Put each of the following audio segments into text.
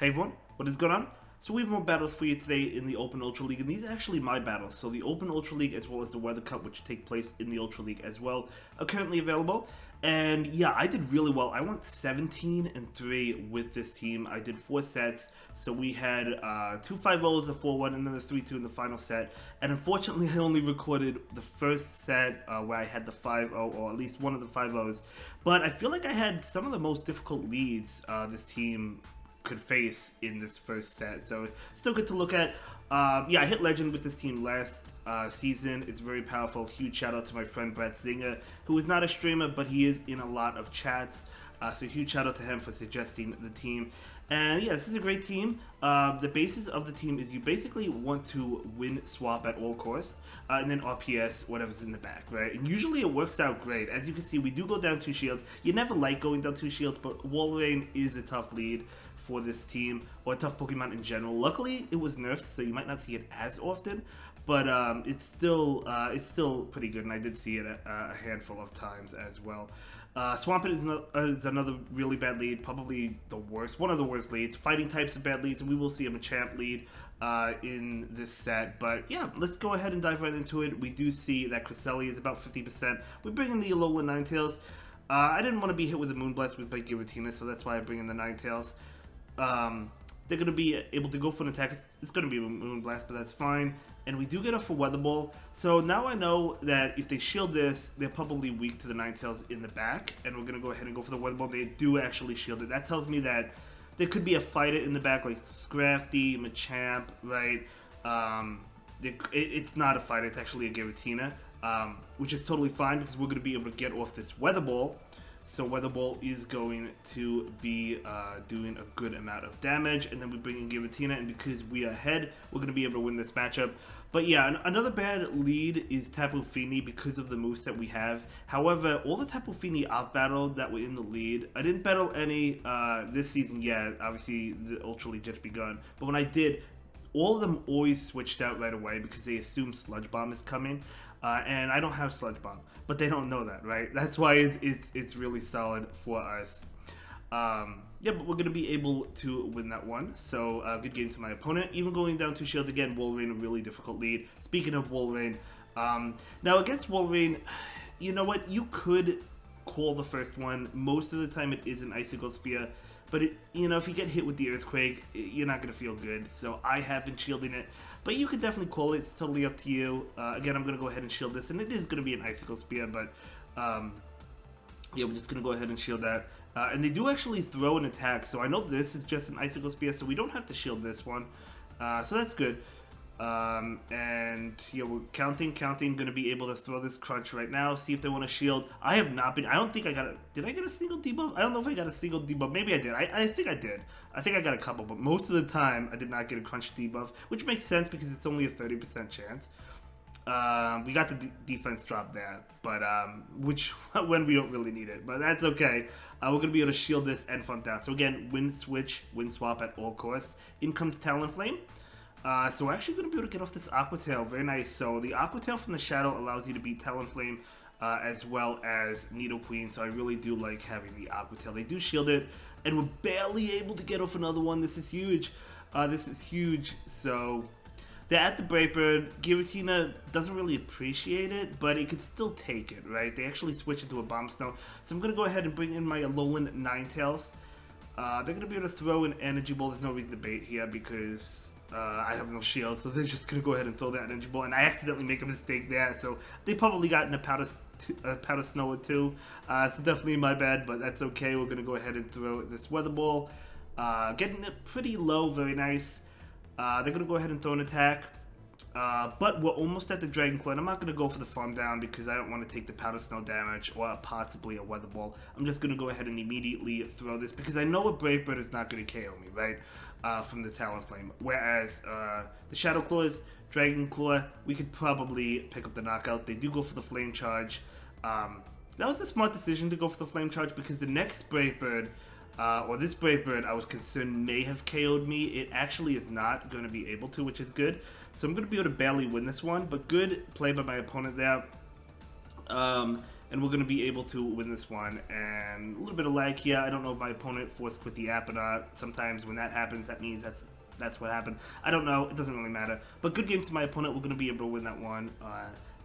Hey everyone, what is going on? So we have more battles for you today in the Open Ultra League, and these are actually my battles. So the Open Ultra League as well as the Weather Cup, which take place in the Ultra League as well, are currently available. And yeah, I did really well. I went 17-3 with this team. I did 4 sets. So we had 2 5-0s, a 4-1, and then a 3-2 in the final set. And unfortunately, I only recorded the first set where I had the 5-0, or at least one of the 5-0s. But I feel like I had some of the most difficult leads this team could face in this first set, so still good to look at. Yeah, I hit legend with this team last season. It's very powerful. Huge shout out to my friend Brett Zinger, who is not a streamer, but he is in a lot of chats. So huge shout out to him for suggesting the team. And yeah, this is a great team. The basis of the team is you basically want to win swap at all costs, and then RPS whatever's in the back, right? And usually it works out great. As you can see, we do go down 2 shields. You never like going down 2 shields, but Wolverine is a tough lead for this team, or a tough Pokemon in general. Luckily, it was nerfed, so you might not see it as often, but it's still pretty good, and I did see it a handful of times as well. Swampert is another really bad lead, probably the worst, one of the worst leads. Fighting types of bad leads, and we will see a Machamp lead in this set. But yeah, let's go ahead and dive right into it. We do see that Cresselia is about 50%. We bring in the Alolan Ninetales. I didn't want to be hit with the Moonblast with my Giratina, so that's why I bring in the Ninetales. They're going to be able to go for an attack. It's going to be a Moonblast, but that's fine. And we do get off a Weather Ball. So now I know that if they shield this, they're probably weak to the Ninetales in the back. And we're going to go ahead and go for the Weather Ball. They do actually shield it. That tells me that there could be a fighter in the back like Scrafty, Machamp, right? It's not a fighter. It's actually a Giratina, which is totally fine because we're going to be able to get off this Weather Ball. So Weather Ball is going to be doing a good amount of damage, and then we bring in Giratina, and because we are ahead, we're going to be able to win this matchup. But yeah, another bad lead is Tapu Fini because of the moveset we have. However, all the Tapu Fini out-battled that were in the lead, I didn't battle any this season yet. Obviously, the Ultra League just begun. But when I did, all of them always switched out right away because they assume Sludge Bomb is coming. And I don't have Sludge Bomb, but they don't know that, right? That's why it's really solid for us. Yeah, but we're going to be able to win that one. So, good game to my opponent. Even going down 2 shields again, Wolverine, a really difficult lead. Speaking of Wolverine, now against Wolverine, you know what? You could call the first one. Most of the time it is an Icicle Spear. But, you know, if you get hit with the Earthquake, you're not going to feel good. So I have been shielding it. But you could definitely call it. It's totally up to you. Again, I'm going to go ahead and shield this. And it is going to be an Icicle Spear. But, yeah, we're just going to go ahead and shield that. And they do actually throw an attack. So I know this is just an Icicle Spear. So we don't have to shield this one. So that's good. And yeah, we're counting, going to be able to throw this crunch right now, see if they want to shield. I have not been, I don't think I got did I get a single debuff? I don't know if I got a single debuff, maybe I did, I think I did. I think I got a couple, but most of the time, I did not get a crunch debuff, which makes sense because it's only a 30% chance. We got the defense drop there, but, when we don't really need it, but that's okay. We're going to be able to shield this and front down. So again, win switch, win swap at all costs. In comes Talonflame. So we're actually going to be able to get off this Aqua Tail. Very nice. So the Aqua Tail from the Shadow allows you to beat Talonflame as well as Nidoqueen. So I really do like having the Aqua Tail. They do shield it, and we're barely able to get off another one. This is huge. This is huge. So they're at the Brave Bird. Giratina doesn't really appreciate it, but it could still take it, right? They actually switch into a Bomb Snow. So I'm going to go ahead and bring in my Alolan Ninetales. They're going to be able to throw an Energy Ball. There's no reason to bait here because I have no shield, so they're just going to go ahead and throw that Energy Ball, and I accidentally make a mistake there, so they probably got in a Powder Snow or two, so definitely my bad, but that's okay. We're going to go ahead and throw this Weather Ball, getting it pretty low, very nice. They're going to go ahead and throw an attack, but we're almost at the Dragon Claw, and I'm not going to go for the Farm Down because I don't want to take the Powder Snow damage or possibly a Weather Ball. I'm just going to go ahead and immediately throw this because I know a Brave Bird is not going to KO me, right? From the Talonflame. Whereas the Shadow Claws, Dragon Claw, we could probably pick up the knockout. They do go for the Flame Charge. That was a smart decision to go for the Flame Charge because the next Brave Bird, or this Brave Bird, I was concerned may have KO'd me. It actually is not going to be able to, which is good. So I'm going to be able to barely win this one, but good play by my opponent there. and we're going to be able to win this one. And a little bit of lag here. I don't know if my opponent force quit the app or not. Sometimes when that happens, that means that's what happened. I don't know. It doesn't really matter. But good game to my opponent. We're going to be able to win that one.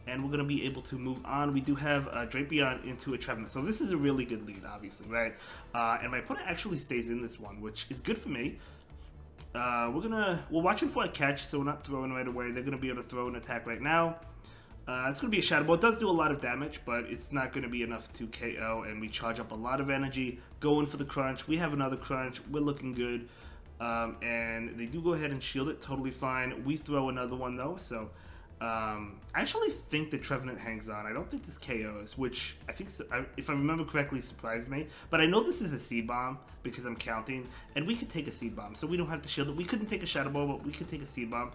And we're going to be able to move on. We do have Drapion into a Trevenant. So this is a really good lead, obviously, right? And my opponent actually stays in this one, which is good for me. We're watching for a catch, so we're not throwing right away. They're going to be able to throw an attack right now. It's going to be a Shadow Ball. It does do a lot of damage, but it's not going to be enough to KO, and we charge up a lot of energy. Going for the crunch. We have another crunch. We're looking good. And they do go ahead and shield it. Totally fine. We throw another one, though, so... I actually think the Trevenant hangs on. I don't think this KOs, which I think, if I remember correctly, surprised me. But I know this is a Seed Bomb because I'm counting, and we could take a Seed Bomb, so we don't have to shield it. We couldn't take a Shadow Ball, but we could take a Seed Bomb.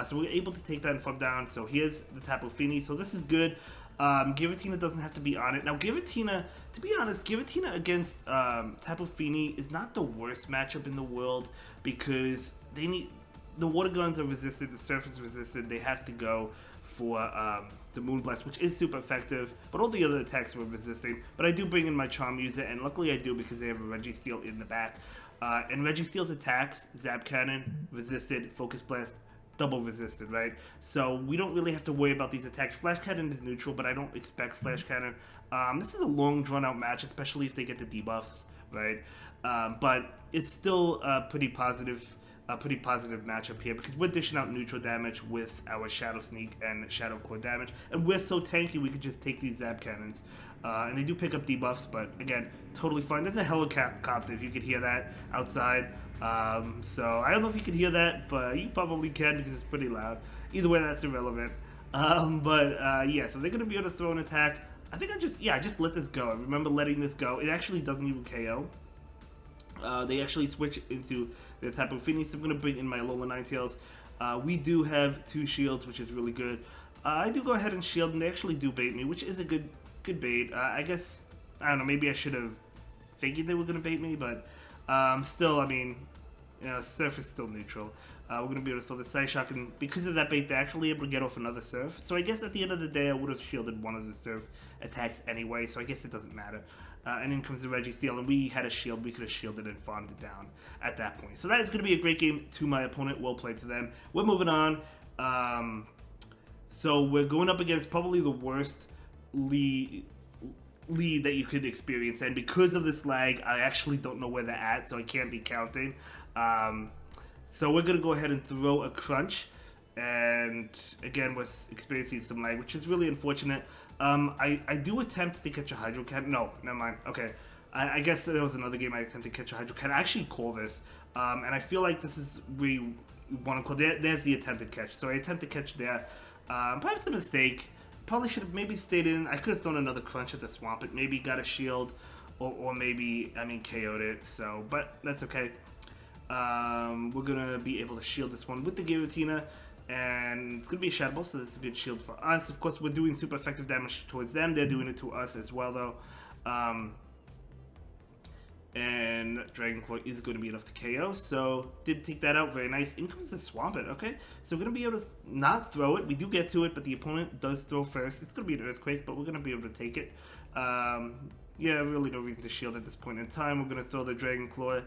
So we're able to take that and farm down. So here's the Tapu Fini. So this is good. Giratina doesn't have to be on it. Now Giratina, to be honest, Giratina against Tapu Fini is not the worst matchup in the world because they need... The water guns are resisted, the surf is resisted, they have to go for the Moonblast, which is super effective, but all the other attacks were resisting. But I do bring in my Charm User, and luckily I do because they have a Registeel in the back. And Registeel's attacks, Zap Cannon, resisted, Focus Blast, double resisted, right? So we don't really have to worry about these attacks. Flash Cannon is neutral, but I don't expect Flash Cannon. This is a long drawn-out match, especially if they get the debuffs, right? But it's still pretty positive matchup here because we're dishing out neutral damage with our Shadow Sneak and Shadow Core damage, and we're so tanky we could just take these Zap Cannons. And they do pick up debuffs, but again, totally fine. There's a helicopter, if you could hear that outside. So I don't know if you could hear that, but you probably can because it's pretty loud. Either way, that's irrelevant. Yeah, so they're going to be able to throw an attack. I think I just let this go. I remember letting this go. It actually doesn't even KO. They actually switch into the Tapu Fini, so I'm going to bring in my Alola Ninetales. We do have 2 shields, which is really good. I do go ahead and shield, and they actually do bait me, which is a good bait. I guess, I don't know, maybe I should have figured they were going to bait me, but still, I mean, you know, Surf is still neutral. We're going to be able to throw the Side Shock, and because of that bait, they're actually able to get off another Surf. So I guess at the end of the day, I would have shielded one of the Surf attacks anyway, so I guess it doesn't matter. And in comes the Registeel, and we had a shield. We could have shielded and farmed it down at that point. So that is going to be a great game to my opponent. Well played to them. We're moving on. So we're going up against probably the worst lead that you could experience. And because of this lag, I actually don't know where they're at, so I can't be counting. So we're going to go ahead and throw a Crunch. And again, we're experiencing some lag, which is really unfortunate. I do attempt to catch a Hydro Cat. No, never mind. Okay. I guess there was another game I attempted to catch a Hydro Cat. I actually call this. And I feel like this is where you want to call. There's the attempted catch. So I attempt to catch there. Perhaps a mistake. Probably should have maybe stayed in. I could have thrown another Crunch at the Swampert. Maybe got a shield. Or maybe, KO'd it. So, but that's okay. We're going to be able to shield this one with the Giratina. And it's going to be a Shadow Ball, so that's a good shield for us. Of course, we're doing super effective damage towards them. They're doing it to us as well, though. And Dragon Claw is going to be enough to KO, so did take that out. Very nice. In comes the Swampert, okay? So we're going to be able to not throw it. We do get to it, but the opponent does throw first. It's going to be an Earthquake, but we're going to be able to take it. Yeah, really no reason to shield at this point in time. We're going to throw the Dragon Claw,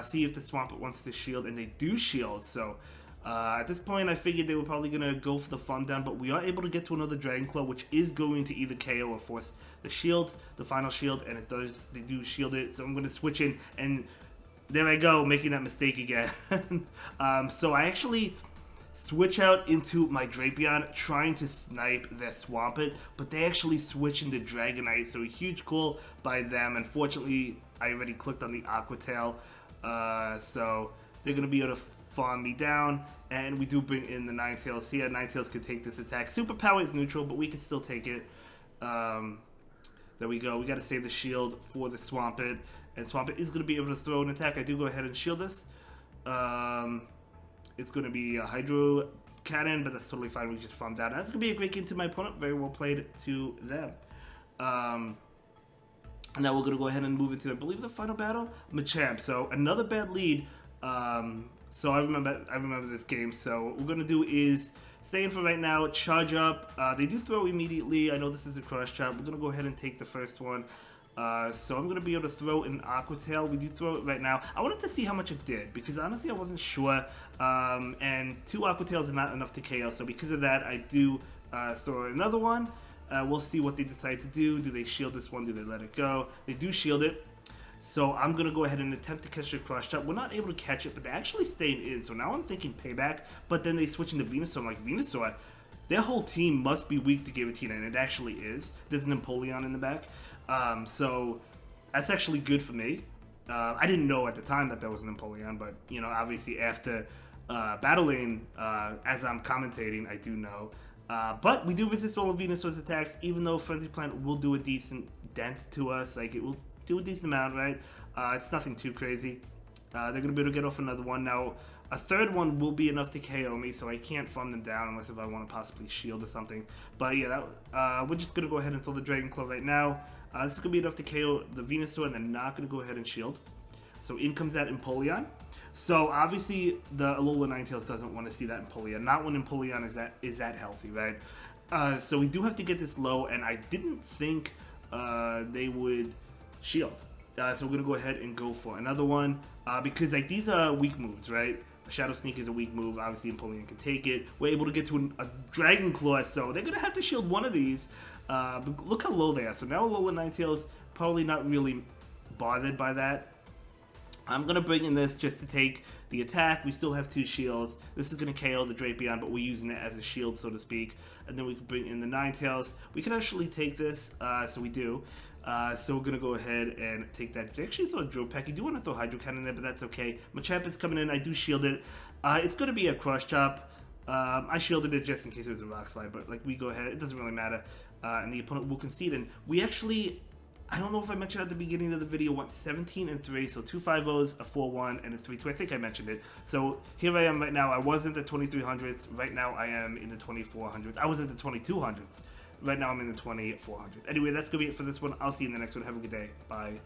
see if the Swampert wants to shield, and they do shield, so... at this point, I figured they were probably going to go for the farm down, but we are able to get to another Dragon Claw, which is going to either KO or force the shield, the final shield, and they do shield it, so I'm going to switch in, and there I go, making that mistake again. So I actually switch out into my Drapion, trying to snipe their Swampert, but they actually switch into Dragonite, so a huge call by them. Unfortunately, I already clicked on the Aqua Tail, so they're going to be able to farm me down, and we do bring in the Ninetales here. Ninetales can take this attack. Superpower is neutral, but we can still take it. There we go. We got to save the shield for the Swampert, and Swampert is going to be able to throw an attack. I do go ahead and shield this. It's going to be a Hydro Cannon, but that's totally fine. We just farm down. That's going to be a great game to my opponent. Very well played to them. Now we're going to go ahead and move into, I believe, the final battle, Machamp. So another bad lead. So I remember this game. So what we're gonna do is stay in for right now, charge up. They do throw immediately. I know this is a cross chop. We're gonna go ahead and take the first one. So I'm gonna be able to throw an Aqua Tail. We do throw it right now. I wanted to see how much it did because honestly I wasn't sure. And 2 Aqua Tails are not enough to KO. So because of that, I do throw another one. We'll see what they decide to do. Do they shield this one? Do they let it go? They do shield it. So I'm going to go ahead and attempt to catch the cross chop. We're not able to catch it, but they actually stayed in. So now I'm thinking payback. But then they switch into Venusaur. I'm like, Venusaur, their whole team must be weak to Giratina, and it actually is. There's an Empoleon in the back. So that's actually good for me. I didn't know at the time that there was an Empoleon, but, you know, obviously after battling, as I'm commentating, I do know. But we do resist all of Venusaur's attacks, even though Frenzy Plant will do a decent dent to us. Like, it will do a decent amount, right? It's nothing too crazy. They're going to be able to get off another one. Now, a third one will be enough to KO me, so I can't farm them down unless if I want to possibly shield or something. But yeah, we're just going to go ahead and throw the Dragon Claw right now. This is going to be enough to KO the Venusaur, and they're not going to go ahead and shield. So in comes that Empoleon. So obviously the Alola Ninetales doesn't want to see that Empoleon. Not when Empoleon is that healthy, right? So we do have to get this low, and I didn't think they would shield. So we're going to go ahead and go for another one. Because like these are weak moves, right? Shadow Sneak is a weak move. Obviously Empoleon can take it. We're able to get to a Dragon Claw, so they're going to have to shield one of these. But look how low they are. So now Alola Ninetales probably not really bothered by that. I'm going to bring in this just to take the attack. We still have 2 shields. This is going to KO the Drapion, but we're using it as a shield, so to speak. And then we can bring in the Ninetales. We can actually take this, so we do. So we're going to go ahead and take that. They actually throw a Drill Peck. You do want to throw Hydro Cannon in there, but that's okay. Machamp is coming in. I do shield it. It's going to be a Cross Chop. I shielded it just in case it was a Rock Slide, but like we go ahead. It doesn't really matter. And the opponent will concede. And we actually... I don't know if I mentioned at the beginning of the video, went 17-3, so 2 5-0s, a 4-1, and a 3-2. I think I mentioned it. So here I am right now. I was in the 2300s. Right now I am in the 2400s. I was in the 2200s. Right now I'm in the 2400s. Anyway, that's going to be it for this one. I'll see you in the next one. Have a good day. Bye.